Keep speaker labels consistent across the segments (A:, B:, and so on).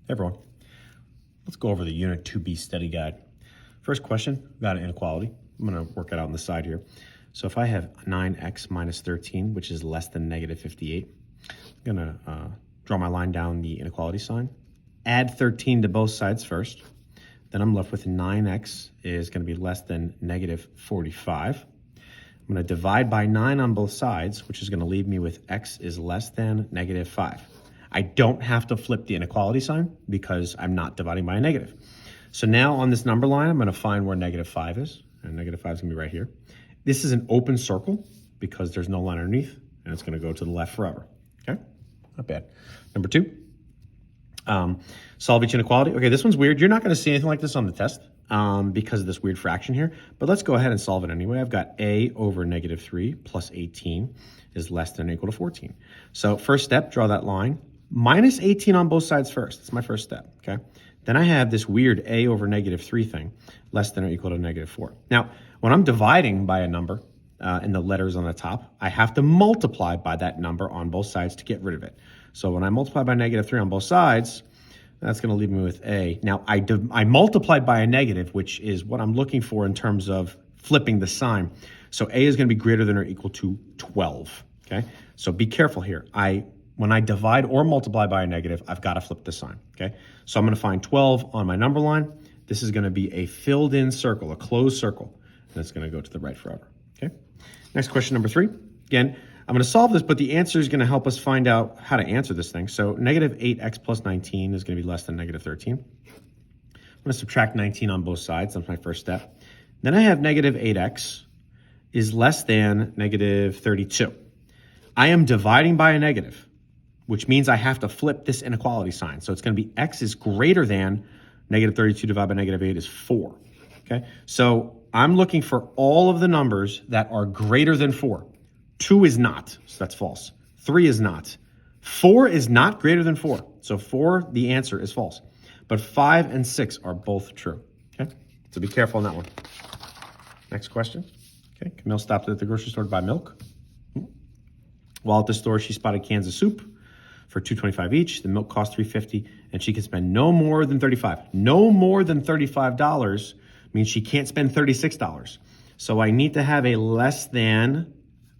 A: Hey everyone, let's go over the Unit 2B study guide. First question, got an inequality. I'm going to work it out on the side here. So if I have 9x minus 13, which is less than negative 58, I'm going to draw my line down the inequality sign, add 13 to both sides first. Then I'm left with 9x is going to be less than negative 45. I'm going to divide by 9 on both sides, which is going to leave me with x is less than negative 5. I don't have to flip the inequality sign because I'm not dividing by a negative. So now on this number line, I'm going to find where negative 5 is. And negative 5 is going to be right here. This is an open circle because there's no line underneath, and it's going to go to the left forever. Okay, not bad. Number 2, solve each inequality. Okay, this one's weird. You're not going to see anything like this on the test because of this weird fraction here. But let's go ahead and solve it anyway. I've got a over negative 3 plus 18 is less than or equal to 14. So first step, draw that line. Minus 18 on both sides first. That's my first step, okay? Then I have this weird a over negative 3 thing, less than or equal to negative 4. Now, when I'm dividing by a number and the letters on the top, I have to multiply by that number on both sides to get rid of it. So when I multiply by negative 3 on both sides, that's going to leave me with a. Now, I multiplied by a negative, which is what I'm looking for in terms of flipping the sign. So a is going to be greater than or equal to 12, okay? So be careful here. When I divide or multiply by a negative, I've got to flip the sign, okay? So I'm going to find 12 on my number line. This is going to be a filled in circle, a closed circle, and it's going to go to the right forever, okay? Next question, number 3. Again, I'm going to solve this, but the answer is going to help us find out how to answer this thing. So negative 8x plus 19 is going to be less than negative 13. I'm going to subtract 19 on both sides. That's my first step. Then I have negative 8x is less than negative 32. I am dividing by a negative, which means I have to flip this inequality sign. So it's going to be x is greater than negative 32 divided by negative 8 is 4. Okay, so I'm looking for all of the numbers that are greater than 4. 2 is not, so that's false. 3 is not. 4 is not greater than 4. So 4, the answer is false. But 5 and 6 are both true. Okay, so be careful on that one. Next question. Okay, Camille stopped at the grocery store to buy milk. While at the store, she spotted cans of soup for $2.25 each. The milk cost $3.50, and she can spend no more than $35. No more than $35 means she can't spend $36. So I need to have a less than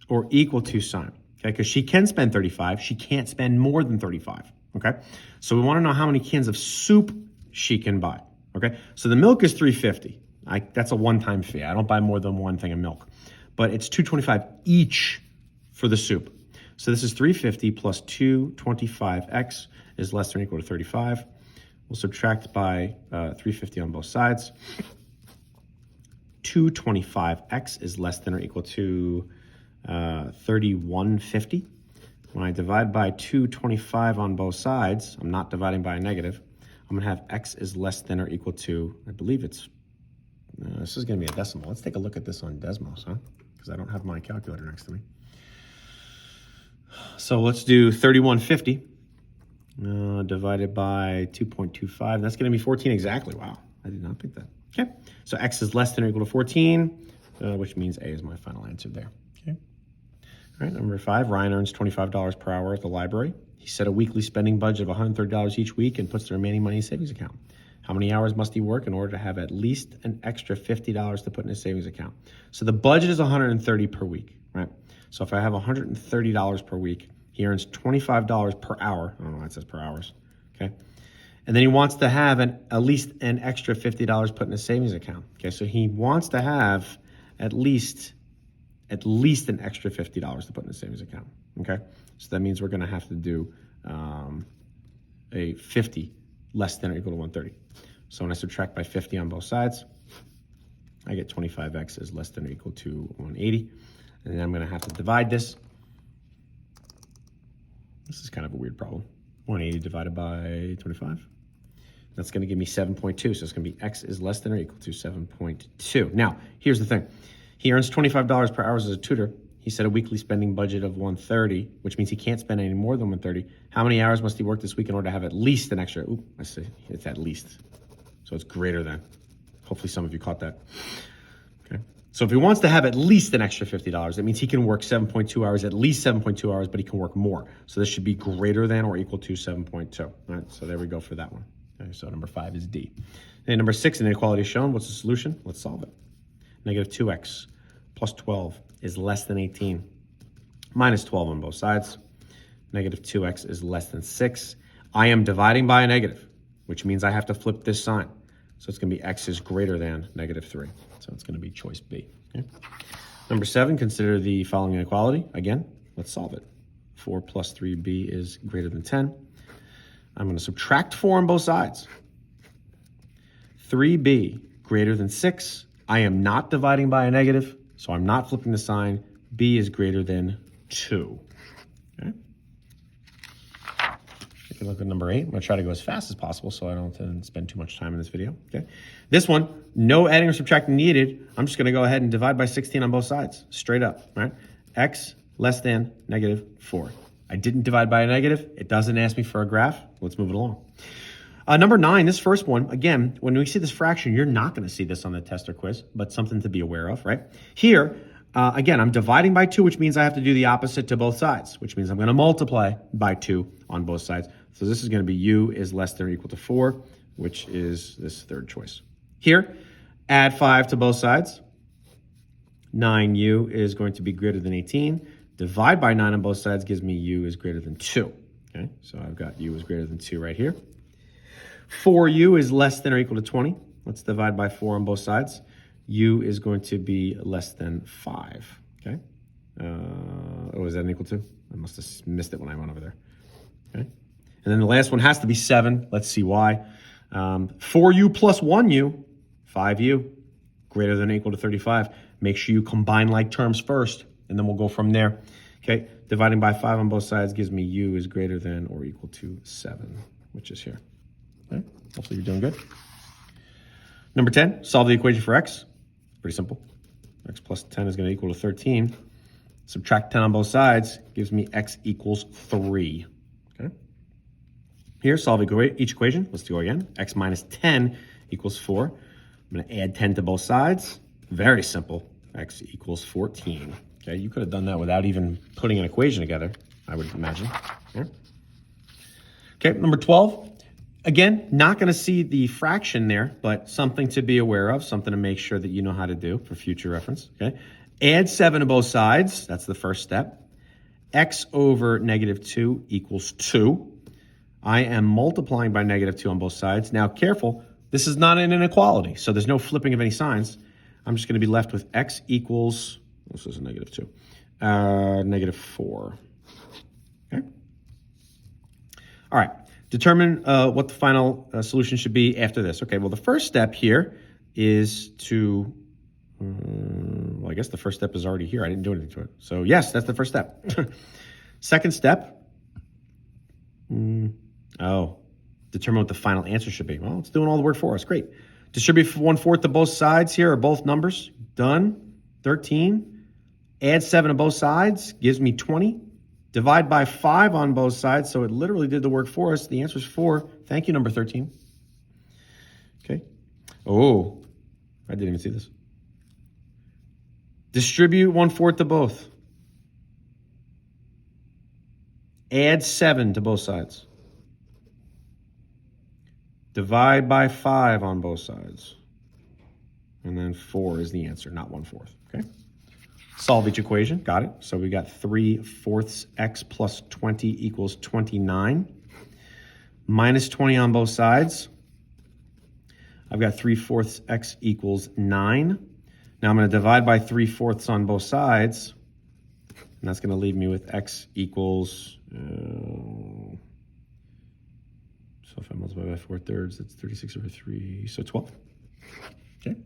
A: or equal to sign, okay? Because she can spend $35, she can't spend more than $35, okay? So we want to know how many cans of soup she can buy, okay? So the milk is $3.50. That's a one-time fee. I don't buy more than one thing of milk, but it's $2.25 each for the soup. So this is 350 plus 225x is less than or equal to 35. We'll subtract by 350 on both sides. 225x is less than or equal to 3150. When I divide by 225 on both sides, I'm not dividing by a negative. I'm going to have x is less than or equal to, I believe it's, this is going to be a decimal. Let's take a look at this on Desmos, huh? Because I don't have my calculator next to me. So let's do 3150 divided by 2.25. That's going to be 14 exactly. Wow, I did not pick that. Okay, so x is less than or equal to 14, which means A is my final answer there. Okay. All right, number 5, Ryan earns $25 per hour at the library. He set a weekly spending budget of $130 each week and puts the remaining money in his savings account. How many hours must he work in order to have at least an extra $50 to put in his savings account? So the budget is $130 per week, right? So if I have $130 per week, he earns $25 per hour. I don't know why it says per hours, okay? And then he wants to have at least an extra $50 put in his savings account, okay? So he wants to have at least an extra $50 to put in his savings account, okay? So that means we're gonna have to do a 50 less than or equal to 130. So when I subtract by 50 on both sides, I get 25x is less than or equal to 180. And then I'm going to have to divide this. This is kind of a weird problem. 180 divided by 25. That's going to give me 7.2. So it's going to be x is less than or equal to 7.2. Now, here's the thing. He earns $25 per hour as a tutor. He set a weekly spending budget of $130, which means he can't spend any more than $130. How many hours must he work this week in order to have at least an extra? Ooh, I see. It's at least. So it's greater than. Hopefully some of you caught that. Okay. So if he wants to have at least an extra $50, that means he can work 7.2 hours, at least 7.2 hours, but he can work more. So this should be greater than or equal to 7.2. All right, so there we go for that one. Okay, so number 5 is D. And number 6, inequality is shown. What's the solution? Let's solve it. Negative 2x plus 12 is less than 18. Minus 12 on both sides. Negative 2x is less than 6. I am dividing by a negative, which means I have to flip this sign. So it's going to be x is greater than negative 3. So it's going to be choice B. Okay? Number 7, consider the following inequality. Again, let's solve it. 4 plus 3b is greater than 10. I'm going to subtract 4 on both sides. 3b greater than 6. I am not dividing by a negative, so I'm not flipping the sign. B is greater than 2. Okay? Take a look at number 8. I'm going to try to go as fast as possible so I don't have to spend too much time in this video. Okay? This one, no adding or subtracting needed. I'm just going to go ahead and divide by 16 on both sides, straight up. Right? X less than negative 4. I didn't divide by a negative. It doesn't ask me for a graph. Let's move it along. Number 9, this first one, again, when we see this fraction, you're not going to see this on the test or quiz, but something to be aware of, right? Here, again, I'm dividing by 2, which means I have to do the opposite to both sides, which means I'm going to multiply by 2 on both sides. So this is going to be u is less than or equal to 4, which is this third choice. Here, add 5 to both sides. 9u is going to be greater than 18. Divide by 9 on both sides gives me u is greater than 2. Okay, so I've got u is greater than 2 right here. 4u is less than or equal to 20. Let's divide by 4 on both sides. U is going to be less than 5. Okay. Oh, is that an equal to? I must have missed it when I went over there. Okay. And then the last one has to be 7. Let's see why. 4u plus 1u, 5u, greater than or equal to 35. Make sure you combine like terms first, and then we'll go from there. Okay. Dividing by 5 on both sides gives me u is greater than or equal to 7, which is here. Okay. Hopefully you're doing good. Number 10, solve the equation for x. Pretty simple. X plus 10 is going to equal to 13. Subtract 10 on both sides gives me x equals 3. Okay. Here, solve each equation. Let's do it again. X minus 10 equals 4. I'm going to add 10 to both sides. Very simple. X equals 14. Okay, you could have done that without even putting an equation together, I would imagine. Here. Okay, number 12. Again, not going to see the fraction there, but something to be aware of, something to make sure that you know how to do for future reference. Okay, add 7 to both sides. That's the first step. X over negative 2 equals 2. I am multiplying by negative 2 on both sides. Now, careful, this is not an inequality, so there's no flipping of any signs. I'm just going to be left with x equals, this is a negative 2, negative 4. Okay. All right. Determine what the final solution should be after this. Okay, well, the first step here is to, well, I guess the first step is already here. I didn't do anything to it. So, yes, that's the first step. Second step, determine what the final answer should be. Well, it's doing all the work for us. Great. Distribute 1/4 to both sides here, or both numbers. Done. 13. Add 7 to both sides. Gives me 20. Divide by 5 on both sides, so it literally did the work for us. The answer is 4. Thank you, number 13. Okay. Oh, I didn't even see this. Distribute 1/4 to both. Add 7 to both sides. Divide by 5 on both sides. And then 4 is the answer, not 1/4. Okay. Solve each equation. Got it. So we got 3/4 x plus 20 equals 29. Minus 20 on both sides. I've got 3/4 x equals 9. Now I'm going to divide by 3/4 on both sides. And that's going to leave me with x equals, so if I multiply by 4/3, that's 36 over 3, so 12. Okay.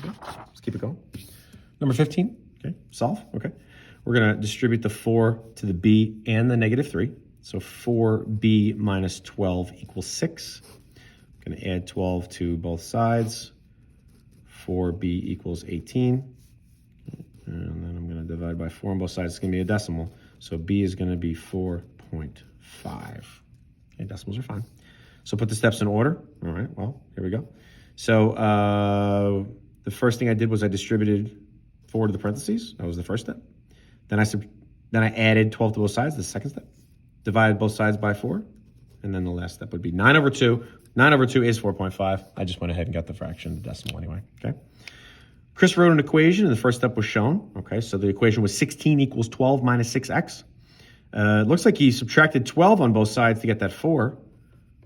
A: Let's keep it going. Number 15, okay, solve, okay. We're going to distribute the 4 to the b and the negative 3. So 4b minus 12 equals 6. I'm going to add 12 to both sides. 4b equals 18. And then I'm going to divide by 4 on both sides. It's going to be a decimal. So b is going to be 4.5. Okay, decimals are fine. So put the steps in order. All right, well, here we go. So the first thing I did was I distributed 4 to the parentheses. That was the first step. Then I added 12 to both sides, the second step. Divided both sides by 4. And then the last step would be 9 over 2. 9 over 2 is 4.5. I just went ahead and got the fraction, the decimal anyway, okay? Chris wrote an equation, and the first step was shown, okay? So the equation was 16 equals 12 minus 6x. It looks like he subtracted 12 on both sides to get that 4.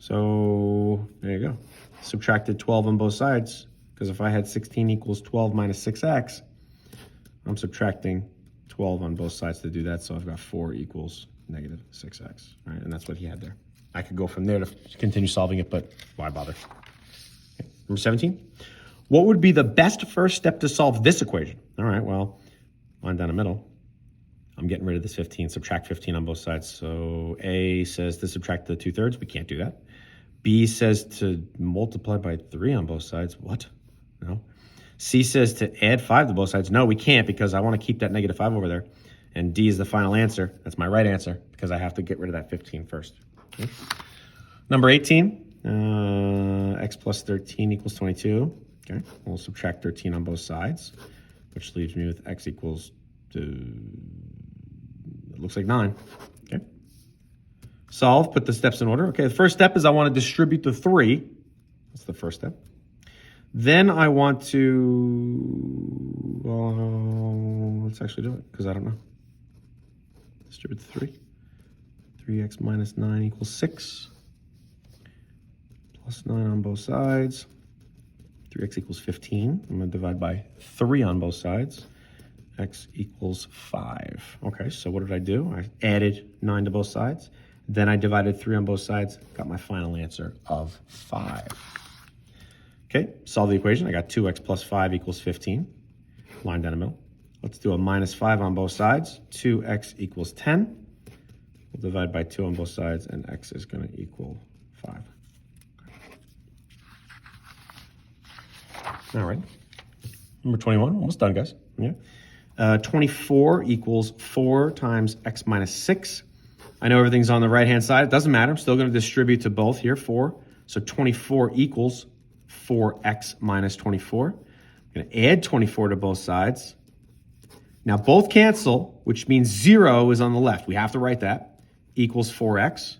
A: So there you go. Subtracted 12 on both sides, because if I had 16 equals 12 minus 6x, I'm subtracting 12 on both sides to do that, so I've got 4 equals negative 6x, all right? And that's what he had there. I could go from there to continue solving it, but why bother? Okay. Number 17. What would be the best first step to solve this equation? All right, well, line down the middle. I'm getting rid of this 15, subtract 15 on both sides. So A says to subtract the 2/3. We can't do that. B says to multiply by 3 on both sides. What? No. C says to add 5 to both sides. No, we can't because I want to keep that negative 5 over there. And D is the final answer. That's my right answer because I have to get rid of that 15 first. Okay. Number 18, x plus 13 equals 22. Okay, we'll subtract 13 on both sides, which leaves me with x equals it looks like 9. Okay. Solve, put the steps in order. Okay, the first step is I want to distribute the 3. That's the first step. Then I want to, let's actually do it because I don't know. Distribute the 3. 3x minus 9 equals 6. Plus 9 on both sides. 3x equals 15. I'm going to divide by 3 on both sides. X equals 5. Okay, so what did I do? I added 9 to both sides. Then I divided 3 on both sides. Got my final answer of 5. Okay, solve the equation. I got 2x plus 5 equals 15. Line down the middle. Let's do a minus 5 on both sides. 2x equals 10. We'll divide by 2 on both sides, and x is going to equal 5. All right. Number 21, almost done, guys. Yeah. 24 equals 4 times x minus 6. I know everything's on the right-hand side. It doesn't matter. I'm still going to distribute to both here, 4. So 24 equals 4x minus 24. I'm going to add 24 to both sides. Now, both cancel, which means 0 is on the left. We have to write that. Equals 4x.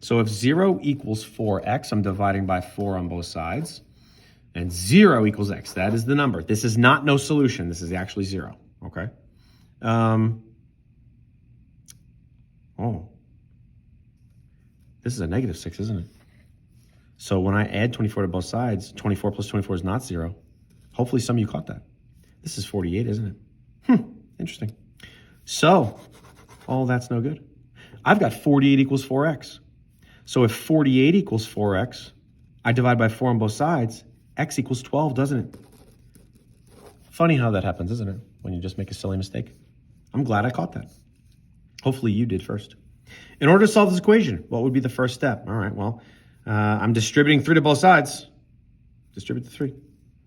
A: So if 0 equals 4x, I'm dividing by 4 on both sides. And 0 equals x. That is the number. This is not no solution. This is actually 0. Okay? This is a negative 6, isn't it? So when I add 24 to both sides, 24 plus 24 is not 0. Hopefully some of you caught that. This is 48, isn't it? Interesting. So, that's no good. I've got 48 equals 4x. So if 48 equals 4x, I divide by 4 on both sides, x equals 12, doesn't it? Funny how that happens, isn't it? When you just make a silly mistake. I'm glad I caught that. Hopefully you did first. In order to solve this equation, what would be the first step? All right, well, I'm distributing 3 to both sides. Distribute the 3.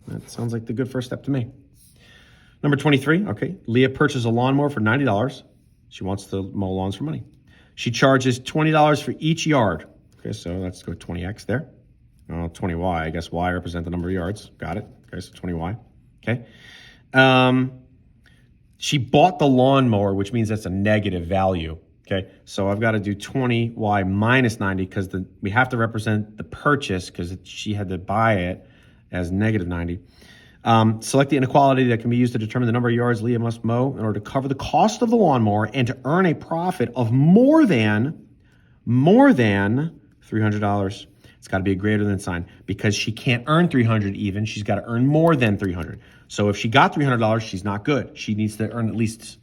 A: That sounds like the good first step to me. Number 23, okay. Leah purchased a lawnmower for $90. She wants to mow lawns for money. She charges $20 for each yard. Okay, so let's go 20x there. 20y, I guess y represent the number of yards. Got it. Okay, so 20y. Okay. She bought the lawnmower, which means that's a negative value. Okay, so I've got to do 20y minus 90 because we have to represent the purchase because she had to buy it as negative 90. Select the inequality that can be used to determine the number of yards Leah must mow in order to cover the cost of the lawnmower and to earn a profit of more than $300. It's got to be a greater than sign because she can't earn $300 even. She's got to earn more than $300. So if she got $300, she's not good. She needs to earn at least,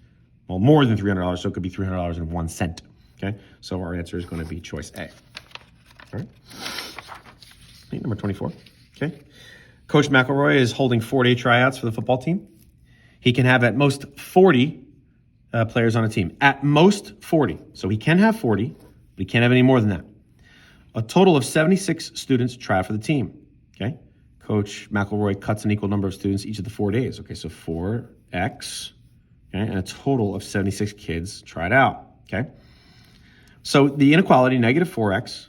A: more than $300. So it could be $300.01. Okay. So our answer is going to be choice A. All right. Number 24. Okay. Coach McElroy is holding 4-day tryouts for the football team. He can have at most 40 players on a team. At most 40. So he can have 40, but he can't have any more than that. A total of 76 students try out for the team. Okay. Coach McElroy cuts an equal number of students each of the 4 days. Okay, so 4x, okay, and a total of 76 kids tried out. Okay. So the inequality, negative 4x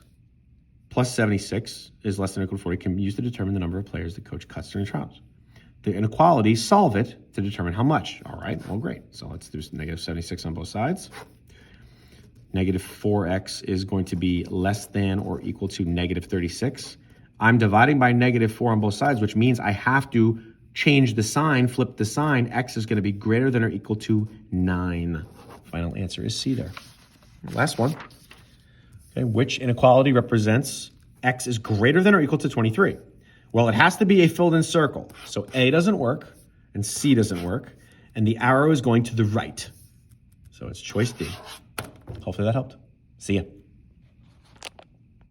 A: plus 76 is less than or equal to 40, can be used to determine the number of players the coach cuts during trials. The inequality, solve it to determine how much. All right, well, great. So let's do negative 76 on both sides. Negative 4x is going to be less than or equal to negative 36. I'm dividing by negative 4 on both sides, which means I have to change the sign, flip the sign. X is going to be greater than or equal to 9. Final answer is C there. Last one. Okay, which inequality represents x is greater than or equal to 23? Well, it has to be a filled-in circle. So A doesn't work, and C doesn't work, and the arrow is going to the right. So it's choice D. Hopefully that helped. See ya.